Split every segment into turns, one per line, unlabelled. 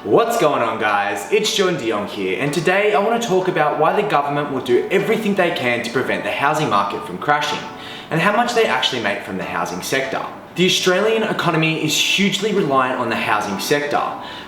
What's going on, guys? It's John DeYoung here, and today I want to talk about why the government will do everything they can to prevent the housing market from crashing, and how much they actually make from the housing sector. The Australian economy is hugely reliant on the housing sector.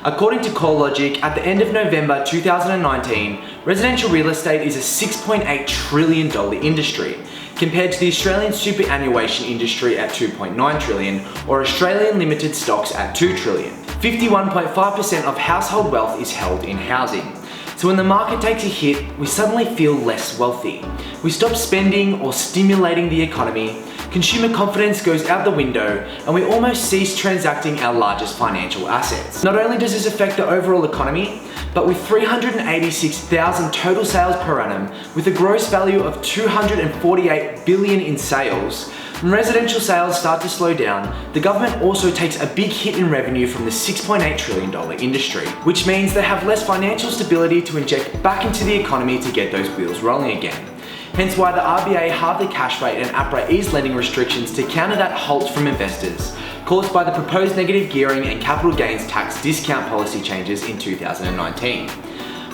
According to CoreLogic, at the end of November 2019, residential real estate is a $6.8 trillion industry, compared to the Australian Superannuation industry at $2.9 trillion, or Australian limited stocks at $2 trillion. 51.5% of household wealth is held in housing. So when the market takes a hit, we suddenly feel less wealthy. We stop spending or stimulating the economy, consumer confidence goes out the window, and we almost cease transacting our largest financial assets. Not only does this affect the overall economy, but with 386,000 total sales per annum, with a gross value of $248 billion in sales, when residential sales start to slow down, the government also takes a big hit in revenue from the $6.8 trillion industry, which means they have less financial stability to inject back into the economy to get those wheels rolling again. Hence why the RBA halved the cash rate and APRA eased lending restrictions to counter that halt from investors, caused by the proposed negative gearing and capital gains tax discount policy changes in 2019.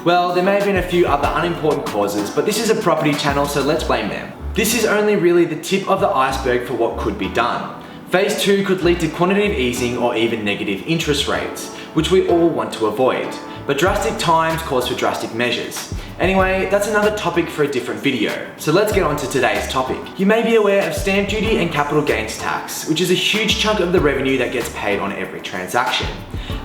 Well, there may have been a few other unimportant causes, but this is a property channel, so let's blame them. This is only really the tip of the iceberg for what could be done. Phase 2 could lead to quantitative easing or even negative interest rates, which we all want to avoid. But drastic times calls for drastic measures. Anyway, that's another topic for a different video. So let's get on to today's topic. You may be aware of stamp duty and capital gains tax, which is a huge chunk of the revenue that gets paid on every transaction.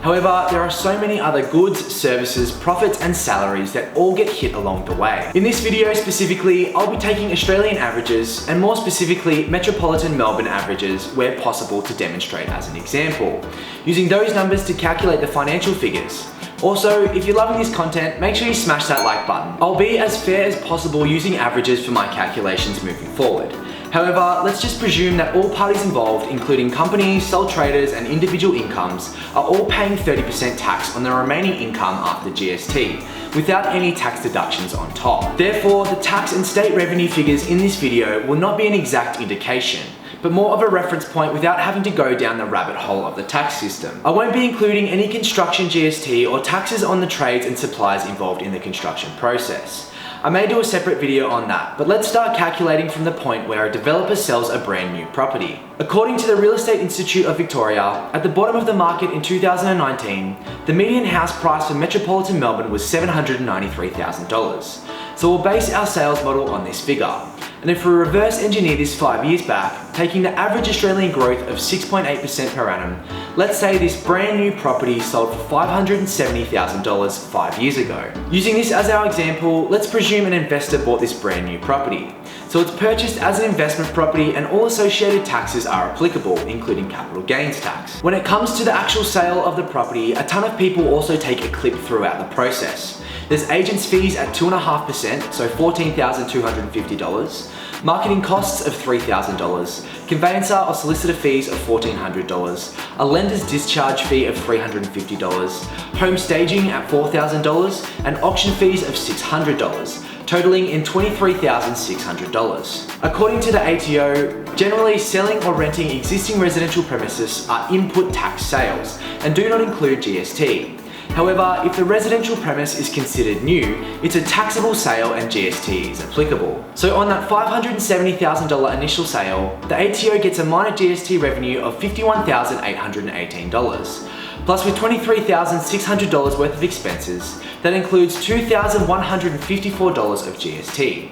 However, there are so many other goods, services, profits and salaries that all get hit along the way. In this video specifically, I'll be taking Australian averages and more specifically metropolitan Melbourne averages where possible to demonstrate as an example, using those numbers to calculate the financial figures. Also, if you're loving this content, make sure you smash that like button. I'll be as fair as possible using averages for my calculations moving forward. However, let's just presume that all parties involved, including companies, sole traders and individual incomes, are all paying 30% tax on the remaining income after GST, without any tax deductions on top. Therefore, the tax and state revenue figures in this video will not be an exact indication, but more of a reference point without having to go down the rabbit hole of the tax system. I won't be including any construction GST or taxes on the trades and suppliers involved in the construction process. I may do a separate video on that, but let's start calculating from the point where a developer sells a brand new property. According to the Real Estate Institute of Victoria, at the bottom of the market in 2019, the median house price for metropolitan Melbourne was $793,000. So we'll base our sales model on this figure. And if we reverse engineer this 5 years back, taking the average Australian growth of 6.8% per annum, let's say this brand new property sold for $570,000 5 years ago. Using this as our example, let's presume an investor bought this brand new property. So it's purchased as an investment property and all associated taxes are applicable, including capital gains tax. When it comes to the actual sale of the property, a ton of people also take a clip throughout the process. There's agents' fees at 2.5%, so $14,250, marketing costs of $3,000, conveyancer or solicitor fees of $1,400, a lender's discharge fee of $350, home staging at $4,000, and auction fees of $600, totaling in $23,600. According to the ATO, generally selling or renting existing residential premises are input tax sales and do not include GST. However, if the residential premise is considered new, it's a taxable sale and GST is applicable. So on that $570,000 initial sale, the ATO gets a minor GST revenue of $51,818. Plus with $23,600 worth of expenses, that includes $2,154 of GST.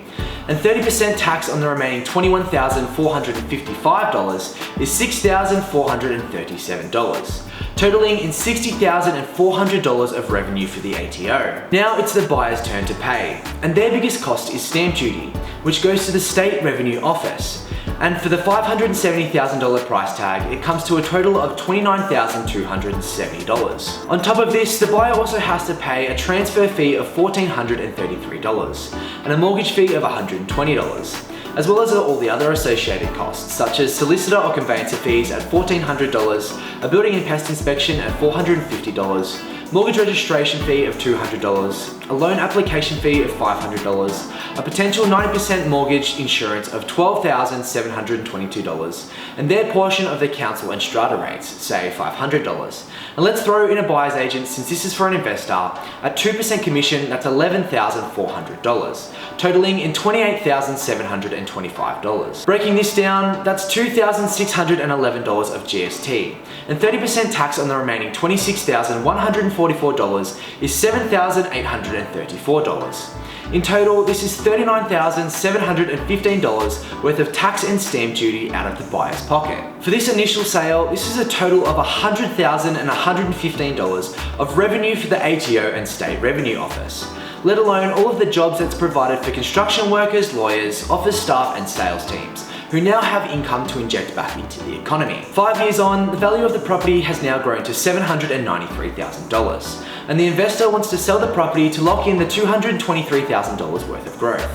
And 30% tax on the remaining $21,455 is $6,437. Totaling in $60,400 of revenue for the ATO. Now it's the buyer's turn to pay, and their biggest cost is stamp duty, which goes to the State Revenue Office. And for the $570,000 price tag, it comes to a total of $29,270. On top of this, the buyer also has to pay a transfer fee of $1,433 and a mortgage fee of $120. as well as all the other associated costs, such as solicitor or conveyancer fees at $1,400, a building and pest inspection at $450, mortgage registration fee of $200, a loan application fee of $500, a potential 90% mortgage insurance of $12,722, and their portion of the council and strata rates, say $500. And let's throw in a buyer's agent, since this is for an investor, at 2% commission, that's $11,400, totaling in $28,725. Breaking this down, that's $2,611 of GST, and 30% tax on the remaining $26,144 is $7,834. In total, this is $39,715 worth of tax and stamp duty out of the buyer's pocket. For this initial sale, this is a total of $100,115 of revenue for the ATO and State Revenue Office, let alone all of the jobs that's provided for construction workers, lawyers, office staff and sales teams, who now have income to inject back into the economy. 5 years on, the value of the property has now grown to $793,000, and the investor wants to sell the property to lock in the $223,000 worth of growth.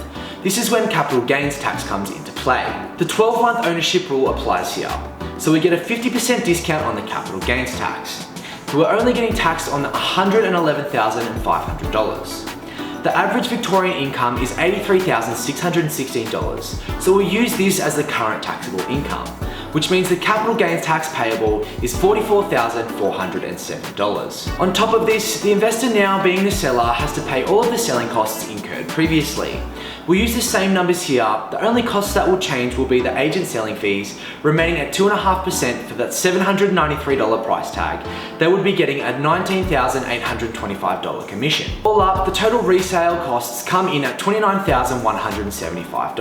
This is when capital gains tax comes into play. The 12-month ownership rule applies here, so we get a 50% discount on the capital gains tax. So we're only getting taxed on the $111,500. The average Victorian income is $83,616, so we'll use this as the current taxable income, which means the capital gains tax payable is $44,407. On top of this, the investor, now being the seller, has to pay all of the selling costs incurred previously. We'll use the same numbers here. The only costs that will change will be the agent selling fees, remaining at 2.5% for that $793 price tag. They would be getting a $19,825 commission. All up, the total resale costs come in at $29,175.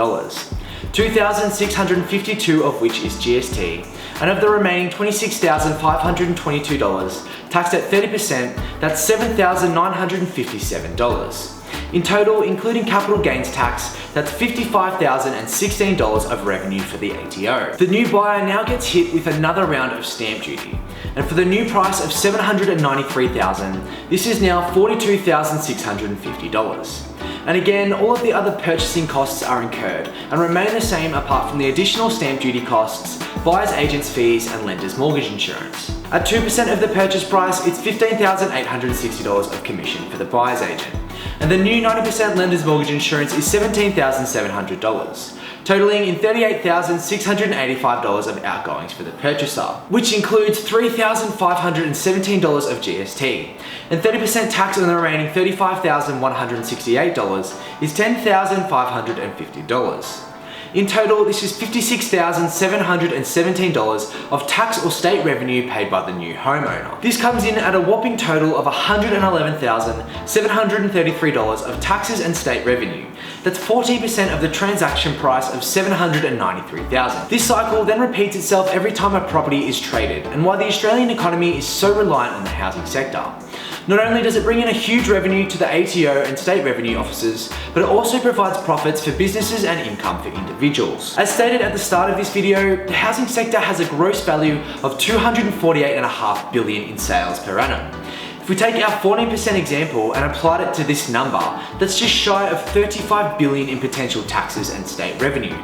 $2,652 of which is GST, and of the remaining $26,522, taxed at 30%, that's $7,957. In total, including capital gains tax, that's $55,016 of revenue for the ATO. The new buyer now gets hit with another round of stamp duty, and for the new price of $793,000, this is now $42,650. And again, all of the other purchasing costs are incurred and remain the same apart from the additional stamp duty costs, buyer's agent's fees and lender's mortgage insurance. At 2% of the purchase price, it's $15,860 of commission for the buyer's agent. And the new 90% lender's mortgage insurance is $17,700, totaling in $38,685 of outgoings for the purchaser, which includes $3,517 of GST, and 30% tax on the remaining $35,168 is $10,550. In total, this is $56,717 of tax or state revenue paid by the new homeowner. This comes in at a whopping total of $111,733 of taxes and state revenue. That's 14% of the transaction price of $793,000. This cycle then repeats itself every time a property is traded, and why the Australian economy is so reliant on the housing sector. Not only does it bring in a huge revenue to the ATO and state revenue offices, but it also provides profits for businesses and income for individuals. As stated at the start of this video, the housing sector has a gross value of $248.5 billion in sales per annum. If we take our 14% example and applied it to this number, that's just shy of $35 billion in potential taxes and state revenue.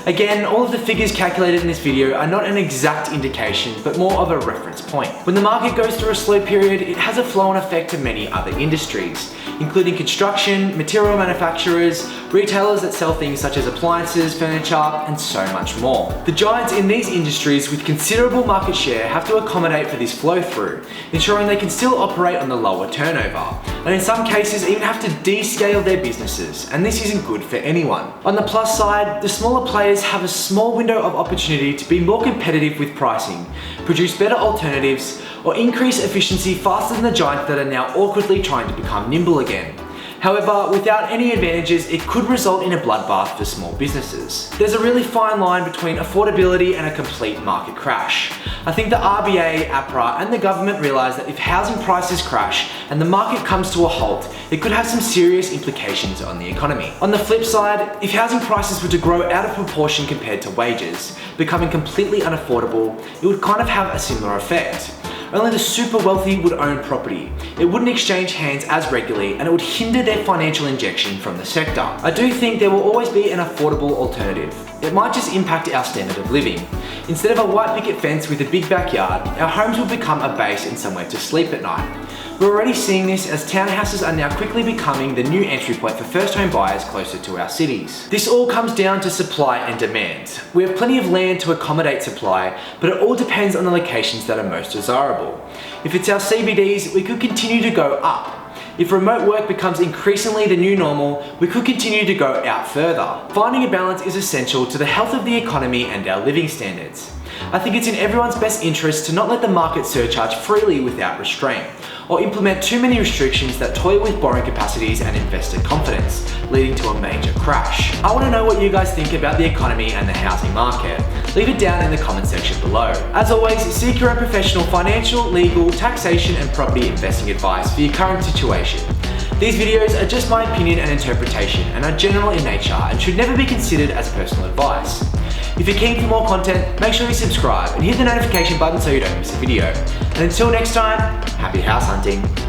Again, all of the figures calculated in this video are not an exact indication, but more of a reference point. When the market goes through a slow period, it has a flow-on effect to many other industries, including construction, material manufacturers, retailers that sell things such as appliances, furniture, and so much more. The giants in these industries with considerable market share have to accommodate for this flow through, ensuring they can still operate on the lower turnover, and in some cases even have to descale their businesses, and this isn't good for anyone. On the plus side, the smaller players have a small window of opportunity to be more competitive with pricing, produce better alternatives, or increase efficiency faster than the giants that are now awkwardly trying to become nimble again. However, without any advantages, it could result in a bloodbath for small businesses. There's a really fine line between affordability and a complete market crash. I think the RBA, APRA, and the government realise that if housing prices crash and the market comes to a halt, it could have some serious implications on the economy. On the flip side, if housing prices were to grow out of proportion compared to wages, becoming completely unaffordable, it would kind of have a similar effect. Only the super wealthy would own property. It wouldn't exchange hands as regularly, and it would hinder their financial injection from the sector. I do think there will always be an affordable alternative. It might just impact our standard of living. Instead of a white picket fence with a big backyard, our homes will become a base and somewhere to sleep at night. We're already seeing this as townhouses are now quickly becoming the new entry point for first home buyers closer to our cities. This all comes down to supply and demand. We have plenty of land to accommodate supply, but it all depends on the locations that are most desirable. If it's our CBDs, we could continue to go up. If remote work becomes increasingly the new normal, we could continue to go out further. Finding a balance is essential to the health of the economy and our living standards. I think it's in everyone's best interest to not let the market surcharge freely without restraint, or implement too many restrictions that toy with borrowing capacities and investor confidence, leading to a major crash. I want to know what you guys think about the economy and the housing market. Leave it down in the comment section below. As always, seek your own professional financial, legal, taxation and property investing advice for your current situation. These videos are just my opinion and interpretation and are general in nature and should never be considered as personal advice. If you're keen for more content, make sure you subscribe and hit the notification button so you don't miss a video. And until next time, happy house hunting.